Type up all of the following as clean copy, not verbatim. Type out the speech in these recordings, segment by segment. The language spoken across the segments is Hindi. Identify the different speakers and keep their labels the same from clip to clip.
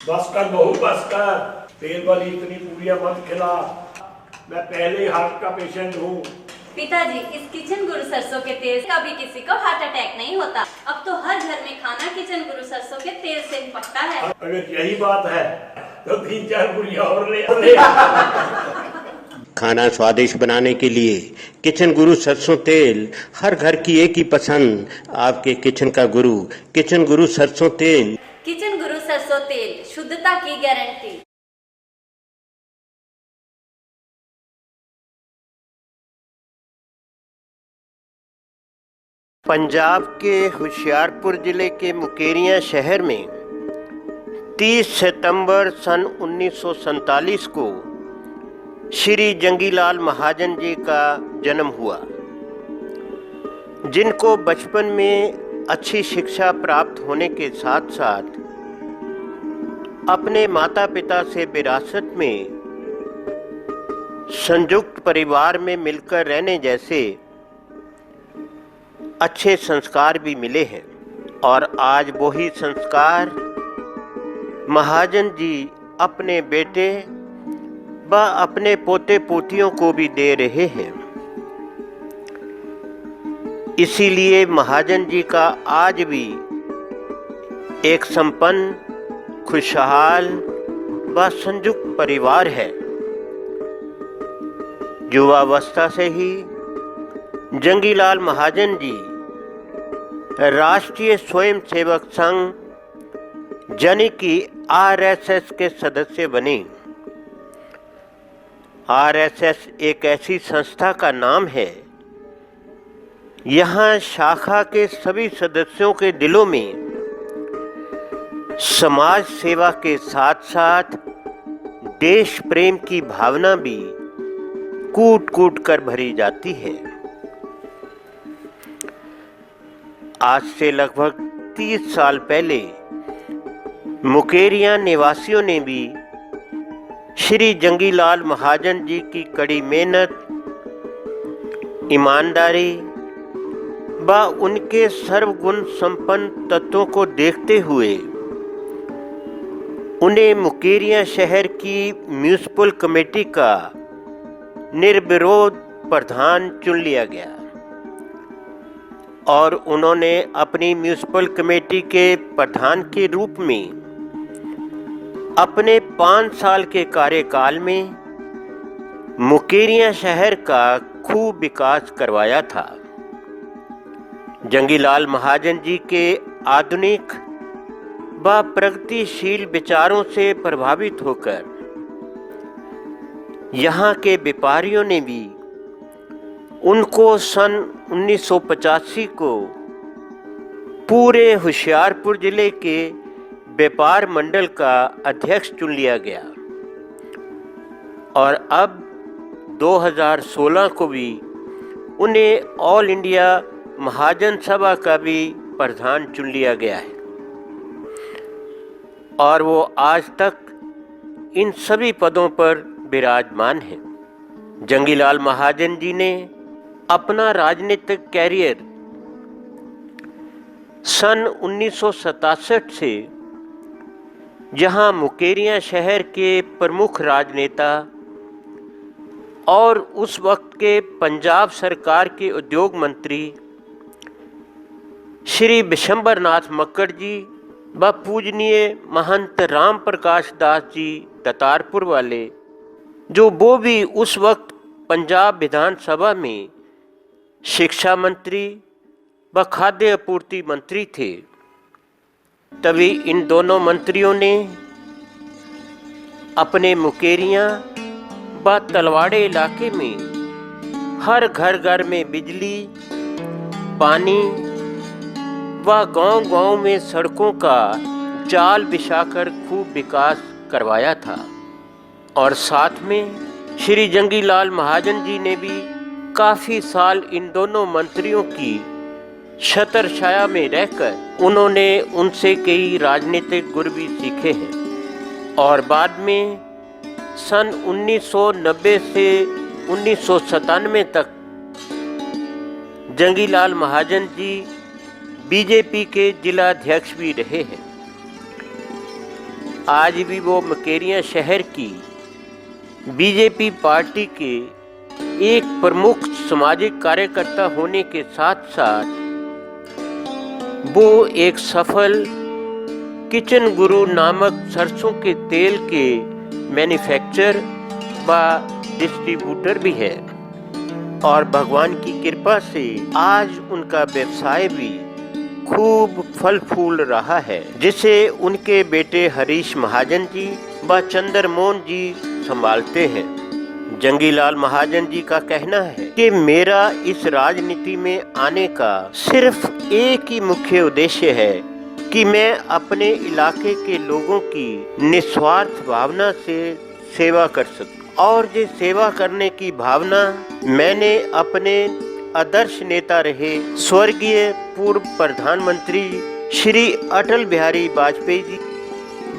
Speaker 1: बस कर बहू बस कर, तेल वाली इतनी पूरियां मत खिला। मैं पहले ही हार्ट का पेशेंट हूँ।
Speaker 2: पिताजी, इस किचन गुरु सरसों के तेल से कभी किसी को हार्ट अटैक नहीं होता। अब तो हर घर में खाना किचन गुरु सरसों के तेल से ही पकता है।
Speaker 1: अगर यही बात है तो 3-4 पूरियां और ले
Speaker 3: खाना स्वादिष्ट बनाने के लिए किचन गुरु सरसों तेल हर घर की एक ही पसंद। आपके किचन का गुरु किचन गुरु सरसों तेल।
Speaker 2: किचन गुरु सरसों तेल, शुद्धता की गारंटी।
Speaker 3: पंजाब के होशियारपुर जिले के मुकेरियां शहर में 30 सितंबर सन 1947 को श्री जंगीलाल महाजन जी का जन्म हुआ, जिनको बचपन में अच्छी शिक्षा प्राप्त होने के साथ साथ अपने माता पिता से विरासत में संयुक्त परिवार में मिलकर रहने जैसे अच्छे संस्कार भी मिले हैं। और आज वही संस्कार महाजन जी अपने बेटे व अपने पोते पोतियों को भी दे रहे हैं। इसीलिए महाजन जी का आज भी एक संपन्न, खुशहाल व संयुक्त परिवार है। युवावस्था से ही जंगीलाल महाजन जी राष्ट्रीय स्वयंसेवक संघ यानी कि आरएसएस के सदस्य बने। आरएसएस एक ऐसी संस्था का नाम है, यहाँ शाखा के सभी सदस्यों के दिलों में समाज सेवा के साथ साथ देश प्रेम की भावना भी कूट कूट कर भरी जाती है। आज से लगभग 30 साल पहले मुकेरियां निवासियों ने भी श्री जंगीलाल महाजन जी की कड़ी मेहनत, ईमानदारी व उनके सर्वगुण संपन्न तत्वों को देखते हुए उन्हें मुकेरियां शहर की म्यूनिसिपल कमेटी का निर्विरोध प्रधान चुन लिया गया और उन्होंने अपनी म्यूनिसिपल कमेटी के प्रधान के रूप में अपने 5 साल के कार्यकाल में मुकेरियां शहर का खूब विकास करवाया था। जंगीलाल महाजन जी के आधुनिक व प्रगतिशील विचारों से प्रभावित होकर यहाँ के व्यापारियों ने भी उनको सन 1985 को पूरे होशियारपुर जिले के व्यापार मंडल का अध्यक्ष चुन लिया गया और अब 2016 को भी उन्हें ऑल इंडिया महाजन सभा का भी प्रधान चुन लिया गया है और वो आज तक इन सभी पदों पर विराजमान हैं। जंगीलाल महाजन जी ने अपना राजनीतिक कैरियर सन 1967 से जहां मुकेरियां शहर के प्रमुख राजनेता और उस वक्त के पंजाब सरकार के उद्योग मंत्री श्री विशंबर नाथ मक्कड़ जी व पूजनीय महंत राम प्रकाश दास जी दतारपुर वाले, जो वो भी उस वक्त पंजाब विधानसभा में शिक्षा मंत्री व खाद्य आपूर्ति मंत्री थे, तभी इन दोनों मंत्रियों ने अपने मुकेरियां व तलवाड़े इलाके में हर घर घर में बिजली, पानी व गांव-गांव में सड़कों का जाल बिछाकर खूब विकास करवाया था। और साथ में श्री जंगीलाल महाजन जी ने भी काफ़ी साल इन दोनों मंत्रियों की छत्र छाया में रहकर उन्होंने उनसे कई राजनीतिक गुर भी सीखे हैं और बाद में सन 1990 से 1997 तक जंगीलाल महाजन जी बीजेपी के जिलाध्यक्ष भी रहे हैं। आज भी वो मुकेरियां शहर की बीजेपी पार्टी के एक प्रमुख सामाजिक कार्यकर्ता होने के साथ साथ वो एक सफल किचन गुरु नामक सरसों के तेल के मैन्युफैक्चरर व डिस्ट्रीब्यूटर भी है। और भगवान की कृपा से आज उनका व्यवसाय भी खूब फल फूल रहा है, जिसे उनके बेटे हरीश महाजन जी व चंद्रमोहन जी संभालते हैं। जंगीलाल महाजन जी का कहना है कि मेरा इस राजनीति में आने का सिर्फ एक ही मुख्य उद्देश्य है कि मैं अपने इलाके के लोगों की निस्वार्थ भावना से सेवा कर सकूं। और ये सेवा करने की भावना मैंने अपने आदर्श नेता रहे स्वर्गीय पूर्व प्रधानमंत्री श्री अटल बिहारी वाजपेयी जी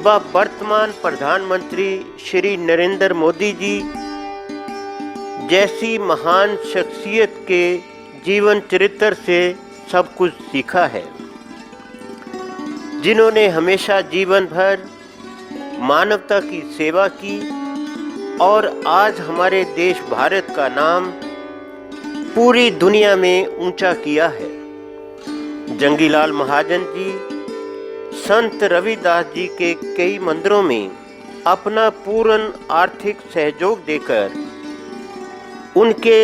Speaker 3: व वर्तमान प्रधानमंत्री श्री नरेंद्र मोदी जी जैसी महान शख्सियत के जीवन चरित्र से सब कुछ सीखा है, जिन्होंने हमेशा जीवन भर मानवता की सेवा की और आज हमारे देश भारत का नाम पूरी दुनिया में ऊंचा किया है। जंगीलाल महाजन जी संत रविदास जी के कई मंदिरों में अपना पूर्ण आर्थिक सहयोग देकर उनके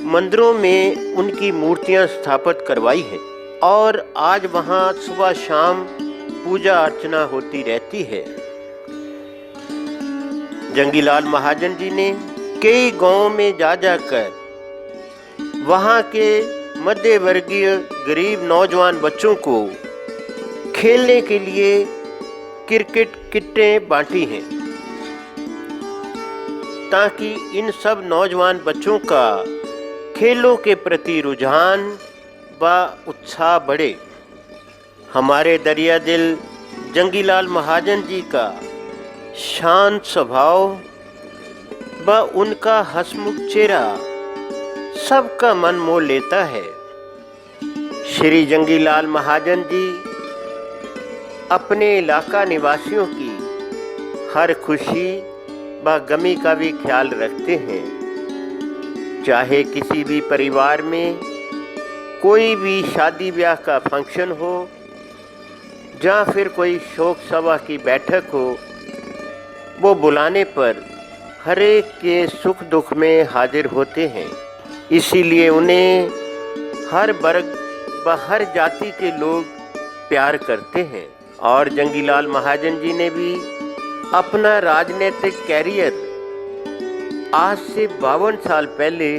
Speaker 3: मंदिरों में उनकी मूर्तियां स्थापित करवाई है और आज वहां सुबह शाम पूजा अर्चना होती रहती है। जंगीलाल महाजन जी ने कई गांवों में जा जाकर वहाँ के मध्य वर्गीय गरीब नौजवान बच्चों को खेलने के लिए क्रिकेट किटें बांटी हैं, ताकि इन सब नौजवान बच्चों का खेलों के प्रति रुझान व उत्साह बढ़े। हमारे दरिया दिल जंगीलाल महाजन जी का शांत स्वभाव व उनका हंसमुख चेहरा सबका मन मोह लेता है। श्री जंगीलाल महाजन जी अपने इलाका निवासियों की हर खुशी व गमी का भी ख्याल रखते हैं। चाहे किसी भी परिवार में कोई भी शादी ब्याह का फंक्शन हो या फिर कोई शोक सभा की बैठक हो, वो बुलाने पर हर एक के सुख दुख में हाजिर होते हैं। इसीलिए उन्हें हर वर्ग व हर जाति के लोग प्यार करते हैं। और जंगीलाल महाजन जी ने भी अपना राजनीतिक कैरियर आज से 52 साल पहले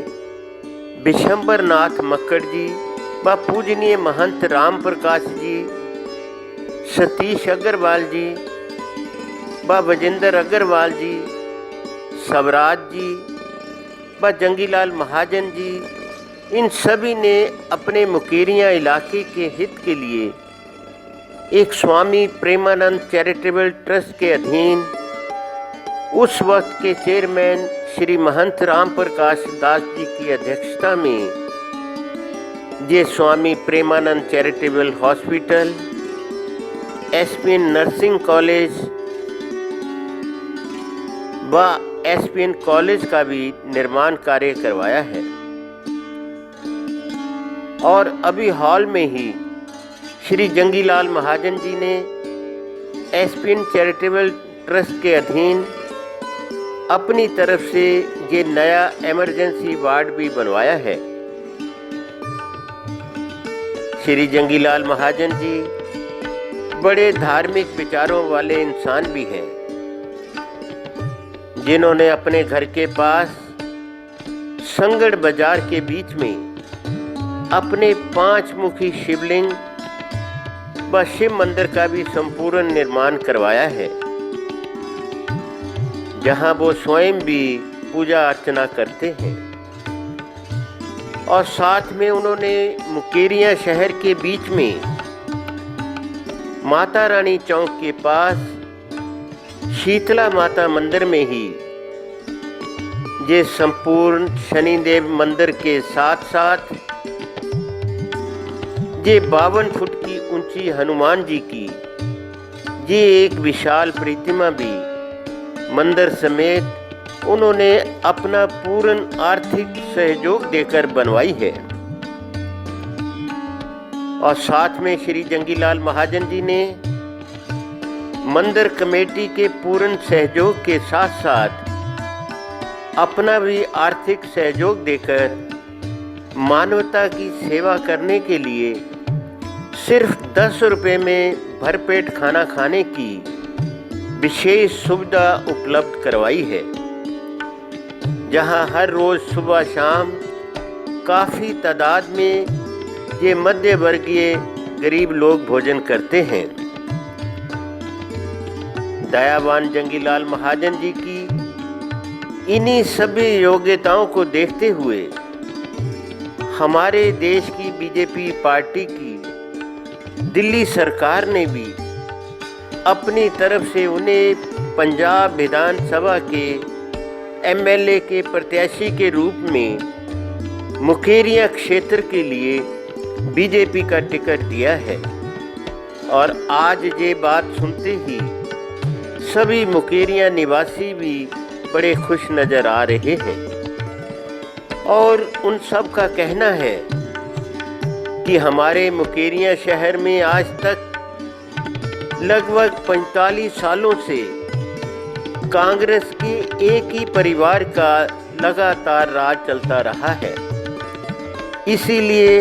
Speaker 3: विशंबर नाथ मक्कड़ जी व पूजनीय महंत राम प्रकाश जी, सतीश अग्रवाल जी व विजेंद्र अग्रवाल जी, स्वराज जी व जंगीलाल महाजन जी, इन सभी ने अपने मुकेरियां इलाके के हित के लिए एक स्वामी प्रेमानंद चैरिटेबल ट्रस्ट के अधीन उस वक्त के चेयरमैन श्री महंत राम प्रकाश दास जी की अध्यक्षता में ये Swami Premanand charitable hospital, SPN nursing college व एसपीएन कॉलेज का भी निर्माण कार्य करवाया है। और अभी हाल में ही श्री जंगीलाल महाजन जी ने एसपीएन चैरिटेबल ट्रस्ट के अधीन अपनी तरफ से ये नया इमरजेंसी वार्ड भी बनवाया है। श्री जंगीलाल महाजन जी बड़े धार्मिक विचारों वाले इंसान भी हैं, जिन्होंने अपने घर के पास संगड़ बाजार के बीच में अपने 5 मुखी शिवलिंग व शिव मंदिर का भी संपूर्ण निर्माण करवाया है, जहां वो स्वयं भी पूजा अर्चना करते हैं। और साथ में उन्होंने मुकेरियां शहर के बीच में माता रानी चौक के पास शीतला माता मंदिर में ही ये संपूर्ण शनिदेव मंदिर के साथ साथ ये 52 फुट की ऊंची हनुमान जी की ये एक विशाल प्रतिमा भी मंदिर समेत उन्होंने अपना पूर्ण आर्थिक सहयोग देकर बनवाई है। और साथ में श्री जंगीलाल महाजन जी ने मंदिर कमेटी के पूर्ण सहयोग के साथ साथ अपना भी आर्थिक सहयोग देकर मानवता की सेवा करने के लिए सिर्फ 10 रुपये में भरपेट खाना खाने की विशेष सुविधा उपलब्ध करवाई है, जहां हर रोज सुबह शाम काफ़ी तादाद में ये मध्य वर्गीय गरीब लोग भोजन करते हैं। दयावान जंगीलाल महाजन जी की इन्हीं सभी योग्यताओं को देखते हुए हमारे देश की बीजेपी पार्टी की दिल्ली सरकार ने भी अपनी तरफ से उन्हें पंजाब विधानसभा के एमएलए के प्रत्याशी के रूप में मुकेरियां क्षेत्र के लिए बीजेपी का टिकट दिया है। और आज ये बात सुनते ही सभी मुकेरियां निवासी भी बड़े खुश नज़र आ रहे हैं। और उन सब का कहना है कि हमारे मुकेरियां शहर में आज तक लगभग 45 सालों से कांग्रेस के एक ही परिवार का लगातार राज चलता रहा है। इसीलिए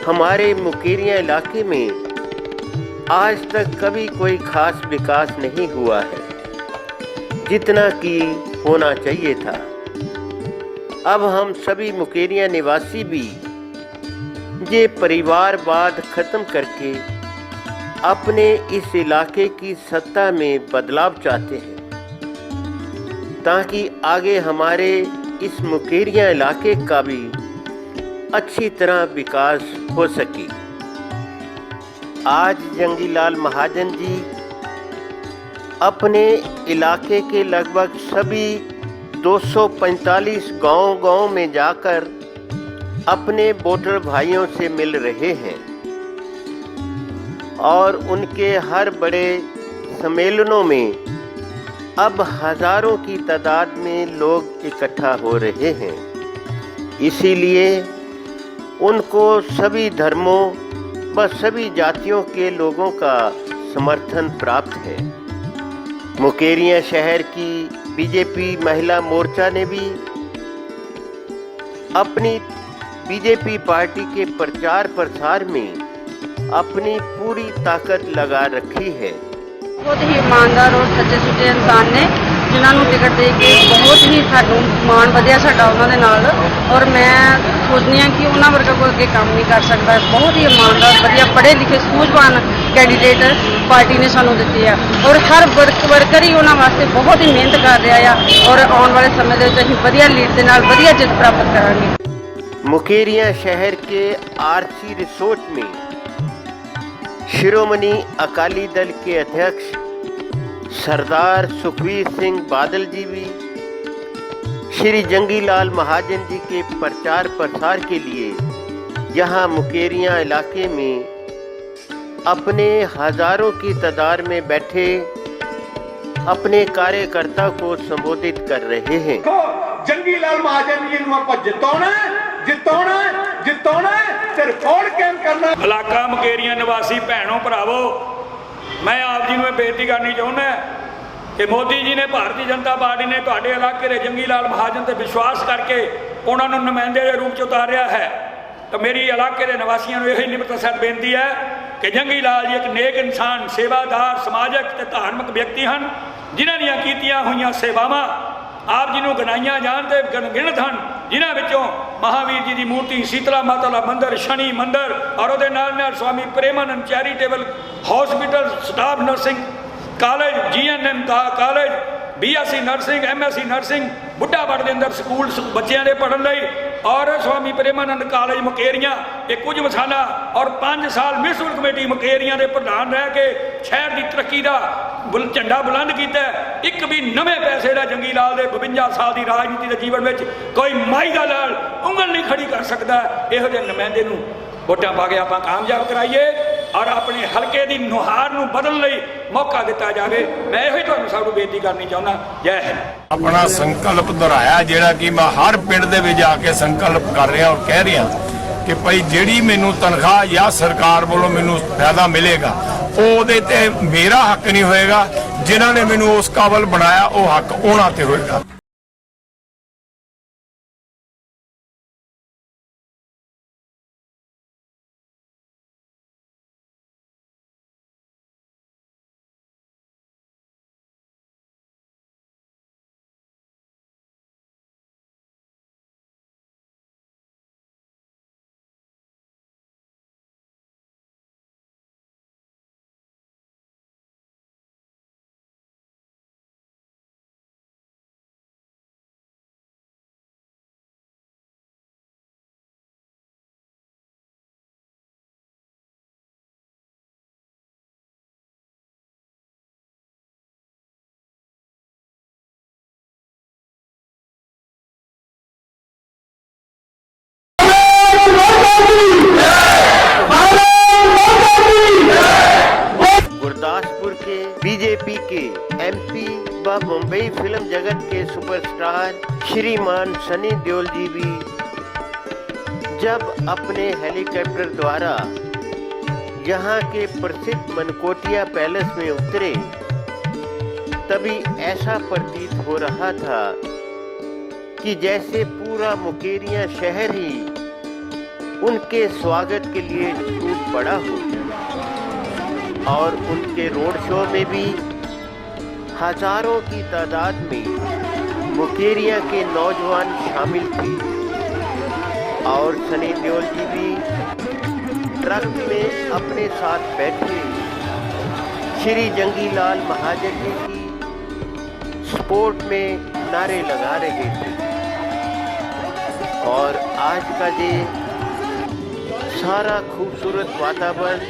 Speaker 3: हमारे मुकेरियां इलाके में आज तक कभी कोई खास विकास नहीं हुआ है जितना कि होना चाहिए था। अब हम सभी मुकेरियां निवासी भी ये परिवारवाद खत्म करके अपने इस इलाके की सत्ता में बदलाव चाहते हैं, ताकि आगे हमारे इस मुकेरियां इलाके का भी अच्छी तरह विकास हो सके। आज जंगीलाल महाजन जी अपने इलाके के लगभग सभी 245 गांव में जाकर अपने वोटर भाइयों से मिल रहे हैं और उनके हर बड़े सम्मेलनों में अब हजारों की तादाद में लोग इकट्ठा हो रहे हैं। इसीलिए उनको सभी धर्मों व सभी जातियों के लोगों का समर्थन प्राप्त है। मुकेरियां शहर की बीजेपी महिला मोर्चा ने भी अपनी बीजेपी पार्टी के प्रचार प्रसार में अपनी पूरी ताकत लगा रखी है।
Speaker 4: बहुत ही ईमानदार और सच्चे सुच्चे इंसान ने जिन्होंने टिकट दे के बहुत ही सानू मान वधिया साडा उन्हां दे नाल। और मैं सोचनी हाँ कि उन्हां वर्गा कोई अगे काम नहीं कर सकता। बहुत ही ईमानदार वधिया पढ़े लिखे सूझवान कैंडीडेट पार्टी ने सानू दित्ती है और हर वर्कर ही उन्हां वास्ते बहुत ही मेहनत कर रहा है। और आने वाले समय दे विच असीं वधिया लीड दे नाल वधिया जित प्राप्त करांगे।
Speaker 3: मुकेरियां शहर के आरसी रिसोर्ट में शिरोमणि अकाली दल के अध्यक्ष सरदार सुखबीर सिंह बादल जी भी श्री जंगीलाल महाजन जी के प्रचार प्रसार के लिए यहाँ मुकेरियां इलाके में अपने हजारों की तादाद में बैठे अपने कार्यकर्ता को संबोधित कर रहे हैं।
Speaker 5: जंगीलाल महाजन जी ਨੂੰ ਆਪਾਂ ਜਿਤਾਉਣਾ ਤੇ ਰਿਕਾਰਡ ਕਾਇਮ ਕਰਨਾ।
Speaker 1: इलाका मुकेरियां निवासी भैनों भरावो, मैं आप जी ਨੂੰ बेनती करनी चाहुंदा कि मोदी जी ने भारतीय जनता पार्टी ने ਤੁਹਾਡੇ इलाके के जंगीलाल महाजन ते विश्वास करके उन्होंने नुमाइंदे के रूप च उतारिया है। तो मेरी इलाके के निवासियों को यही निमरता बेनती है कि जंगीलाल जी एक नेक इंसान, सेवादार, समाजक ते धार्मिक व्यक्ति हैं जिन्हां दीयां कीतियां होईयां सेवावां आप जी गिनाइया जान ते गिणत हैं, जिन्हां विचों महावीर जी की मूर्ति, शीतला माता का मंदिर, शनि मंदिर और उहदे नाल Swami Premanand charitable hospital, staff nursing college, GNM college, BSc nursing, MSc nursing, बुढ़ापड़ के अंदर स्कूल बच्चों के पढ़ने लई और स्वामी प्रेमानंद कॉलेज मुकेरियां एक कुछ मसाला और 5 साल म्यूनसिपल कमेटी मुकेरियां के प्रधान रह के शहर की तरक्की का झंडा बुलंद किया। एक भी नवे पैसे का जंगीलाल के 52 साल की राजनीति के जीवन में कोई माई का लाल उंगल नहीं खड़ी कर सकता। इहो जिहे नुमाइंदे नूं वोटां पा के आपां कामयाब कराइए और अपने हल्के की नुहार नूं बदलण लई मौका दिता जाए। मैं यही तुहानूं सब नूं बेनती करनी चाहुंदा। जय हिंद।
Speaker 6: अपना संकल्प दोहराया जिहड़ा कि मैं हर पिंड दे विच आके संकल्प कर रहा और कह रहा कि भाई जिहड़ी मैनूं तनख्वाह या सरकार वालों मैनूं फायदा मिलेगा ਉਹਦੇ ਤੇ मेरा हक नहीं होएगा, जिन्हां ने मैनूं उस काबल बनाया वो हक उन्हां ते होएगा।
Speaker 3: गुरदासपुर के बीजेपी के एमपी व मुंबई फिल्म जगत के सुपरस्टार श्रीमान सनी देओल जी भी जब अपने हेलीकॉप्टर द्वारा यहाँ के प्रसिद्ध मनकोटिया पैलेस में उतरे, तभी ऐसा प्रतीत हो रहा था कि जैसे पूरा मुकेरिया शहर ही उनके स्वागत के लिए टूट पड़ा हो। और उनके रोड शो में भी हजारों की तादाद में मुकेरिया के नौजवान शामिल थे और सनी देओल जी भी ट्रक में अपने साथ बैठे श्री जंगीलाल महाजन जी की सपोर्ट में नारे लगा रहे थे। और आज का ये सारा खूबसूरत वातावरण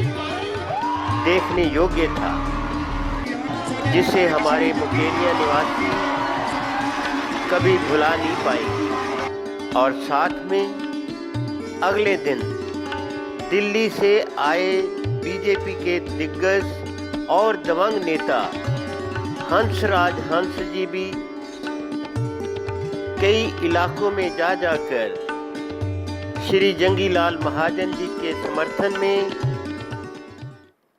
Speaker 3: देखने योग्य था, जिसे हमारे मुकेरिया निवासी कभी भुला नहीं पाएंगे। और साथ में अगले दिन दिल्ली से आए बीजेपी के दिग्गज और दबंग नेता हंसराज हंस जी भी कई इलाकों में जा जाकर श्री जंगीलाल महाजन जी के समर्थन में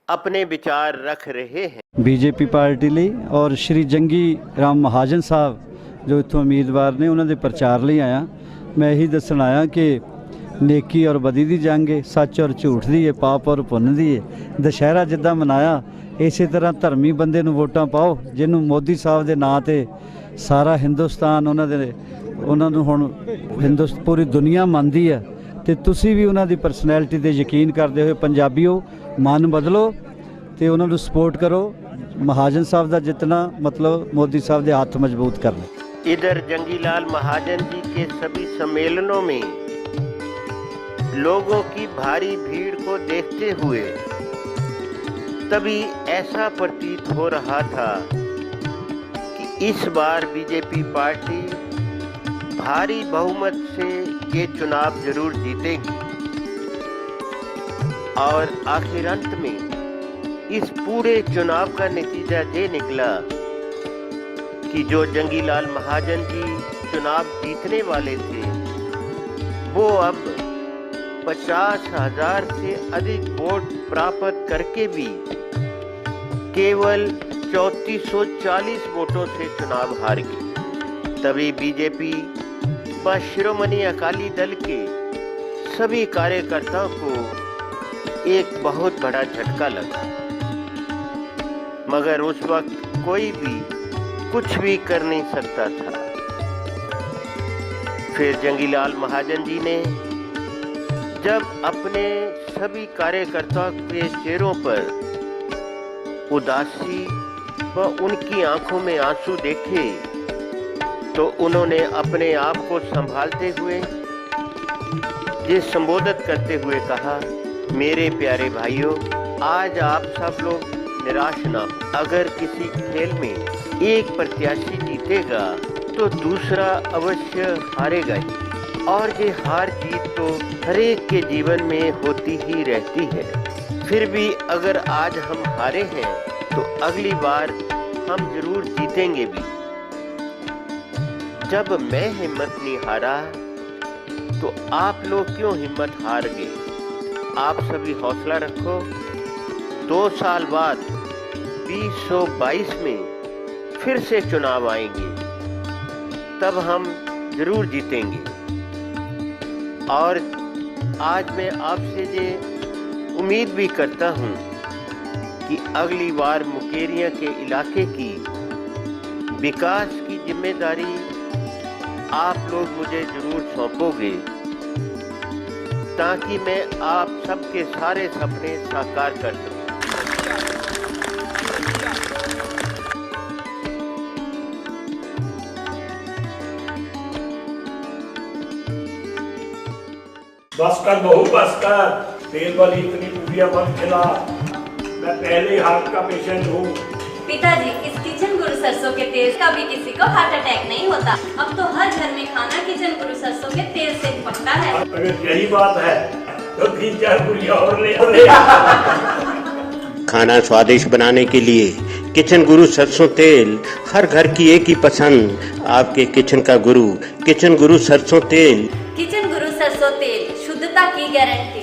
Speaker 3: अपने विचार रख रहे हैं।
Speaker 7: बीजेपी पार्टी ਲਈ और श्री जंगी राम महाजन साहब जो इतों उम्मीदवार ने उन्होंने प्रचार ਲਈ आया। मैं यही दसन आया कि नेकी और बदी की जंग है, सच और झूठ की है, पाप और पुण्य की है। दशहरा जिदा मनाया इस तरह धर्मी बंदे नूं वोटां पाओ, जिन्हों मोदी साहब के नाँ से सारा हिंदुस्तान उन्होंने हुण पूरी दुनिया मानती है। तो तुसी भी उन्होंने परसनैलिटी ते यकीन करते हुए पंजाबियों मन बदलो तो उन्होंने सपोर्ट करो। महाजन साहब का जितना मतलब मोदी साहब के हाथ मजबूत करना।
Speaker 3: इधर जंगीलाल महाजन जी के सभी सम्मेलनों में लोगों की भारी भीड़ को देखते हुए तभी ऐसा प्रतीत हो रहा था कि इस बार बीजेपी पार्टी भारी बहुमत से ये चुनाव जरूर जीतेगी। और आखिर अंत में इस पूरे चुनाव का नतीजा ये निकला कि जो जंगीलाल महाजन जी चुनाव जीतने वाले थे वो अब 50,000 से अधिक वोट प्राप्त करके भी केवल 3440 वोटों से चुनाव हार गई। तभी बीजेपी व शिरोमणि अकाली दल के सभी कार्यकर्ताओं को एक बहुत बड़ा झटका लगा, मगर उस वक्त कोई भी कुछ भी कर नहीं सकता था। फिर जंगीलाल महाजन जी ने जब अपने सभी कार्यकर्ताओं के चेहरों पर उदासी व उनकी आंखों में आंसू देखे तो उन्होंने अपने आप को संभालते हुए ये संबोधित करते हुए कहा, मेरे प्यारे भाइयों, आज आप सब लोग निराश ना हो। अगर किसी खेल में एक प्रत्याशी जीतेगा तो दूसरा अवश्य हारेगा ही, और ये हार जीत तो हर एक के जीवन में होती ही रहती है। फिर भी अगर आज हम हारे हैं तो अगली बार हम जरूर जीतेंगे भी। जब मैं हिम्मत नहीं हारा तो आप लोग क्यों हिम्मत हार गए। आप सभी हौसला रखो। 2 साल बाद 2022 में फिर से चुनाव आएंगे, तब हम जरूर जीतेंगे। और आज मैं आपसे ये उम्मीद भी करता हूँ कि अगली बार मुकेरियां के इलाके की विकास की जिम्मेदारी आप लोग मुझे जरूर सौंपोगे, ताकि मैं आप सबके सारे सपने साकार कर सकूं।
Speaker 6: बस कर बहू बस कर, तेल वाली इतनी पूरियां मत खिला। मैं पहले हार्ट का पेशेंट हूँ।
Speaker 2: पिताजी, इस किचन गुरु सरसों के तेल का भी किसी को हार्ट अटैक नहीं होता। अब तो हर घर में खाना किचन गुरु सरसों के तेल से ही पकता है।
Speaker 6: अगर यही बात है तो 3-4 पूरियां और ले
Speaker 3: खाना स्वादिष्ट बनाने के लिए किचन गुरु सरसों तेल, हर घर की एक ही पसंद, आपके किचन का गुरु, किचन गुरु सरसों तेल।
Speaker 2: किचन गुरु सरसों तेल, शुद्धता की गारंटी।